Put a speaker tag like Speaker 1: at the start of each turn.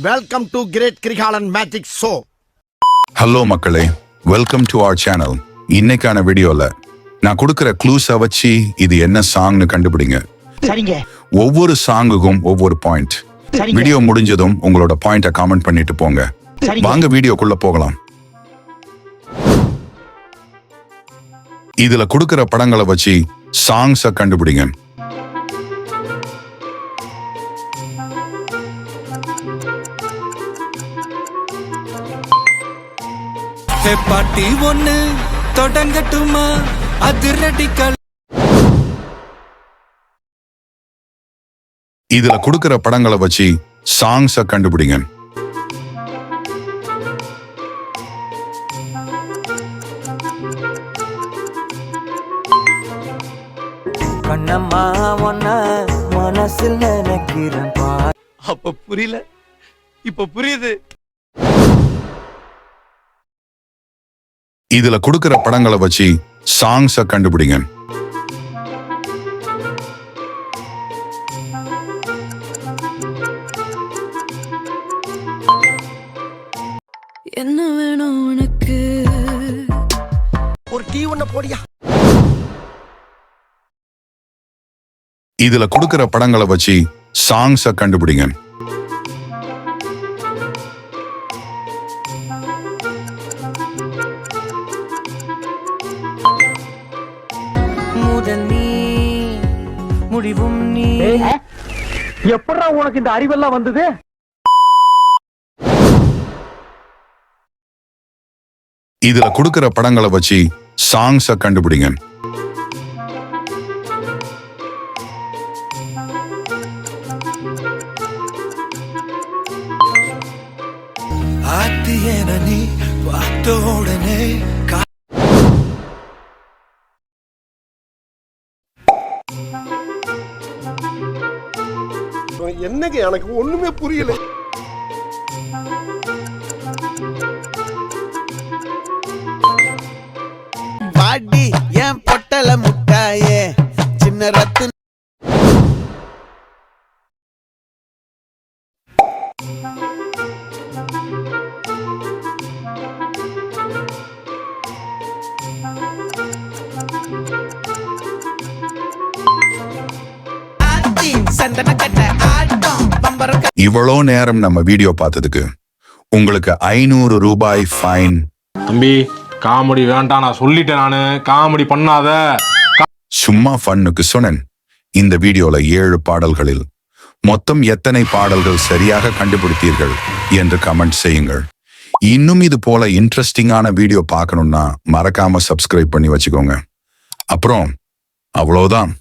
Speaker 1: Welcome to great Kirikalan magic show.
Speaker 2: Hello மக்களே, welcome to our channel. இன்னைக்கான வீடியோல நான் கொடுக்கிற க்ளூஸை வச்சு இது என்ன சாங்னு கண்டுபிடிங்க.
Speaker 1: சரிங்க.
Speaker 2: ஒவ்வொரு சாங்குக்கும் ஒவ்வொரு பாயிண்ட். வீடியோ முடிஞ்சதும் உங்களோட பாயிண்ட காமெண்ட் பண்ணிட்டு போங்க. வாங்க வீடியோக்குள்ள போகலாம். இதுல கொடுக்கிற படங்களை வச்சு சாங்ஸை கண்டுபிடிங்க.
Speaker 3: பாட்டி ஒண்ணு தொடங்கட்டுமா அதிரடிக்கல்.
Speaker 2: இதுல கொடுக்கிற படங்களை வச்சு சாங்ஸை கண்டுபிடிங்க.
Speaker 3: கண்ணம்மா ஒன்ன மனசில் நினைக்கிறேன்.
Speaker 4: அப்ப புரியல, இப்ப புரியுது.
Speaker 2: இதுல கொடுக்கிற படங்களை வச்சு சாங்ஸை கண்டுபிடிங்க.
Speaker 5: என்ன வேணும் உனக்கு?
Speaker 1: ஒரு டீ ஒண்ணு போடியா.
Speaker 2: இதுல கொடுக்கிற படங்களை வச்சு சாங்ஸை கண்டுபிடிங்க.
Speaker 3: முதல் நீ முடிவும் நீ.
Speaker 4: எப்படா உனக்கு இந்த அறிவெல்லாம் வந்தது?
Speaker 2: இதுல கொடுக்கிற படங்களை வச்சு சாங்ஸை கண்டுபிடிங்க.
Speaker 3: ஆத்தியன நீ பார்த்த உடனே
Speaker 6: என்னங்க எனக்கு ஒண்ணுமே புரியல.
Speaker 7: பாடி ஏன் பொட்டல முட்டாயே சின்ன ரத்து.
Speaker 2: இவ்வளோ நேரம் நம்ம வீடியோ பார்த்ததுக்கு உங்களுக்கு 500 ரூபாய் ஃபைன்.
Speaker 8: தம்பி, காமெடி வேண்டாம், நான் சொல்லிட்டேன். நானு காமெடி பண்ணாத.
Speaker 2: சும்மா ஃபன்னுக்கு சொன்னேன். இந்த வீடியோல 7 பாடல்களில் மொத்தம் எத்தனை பாடல்கள் சரியாக கண்டுபிடித்தீர்கள் என்று கமெண்ட் செய்யுங்கள். இன்னும் இது போல இன்ட்ரெஸ்டிங்கான வீடியோ பார்க்கணும்னா மறக்காம சப்ஸ்கிரைப் பண்ணி வச்சுக்கோங்க. அப்புறம் அவ்வளோதான்.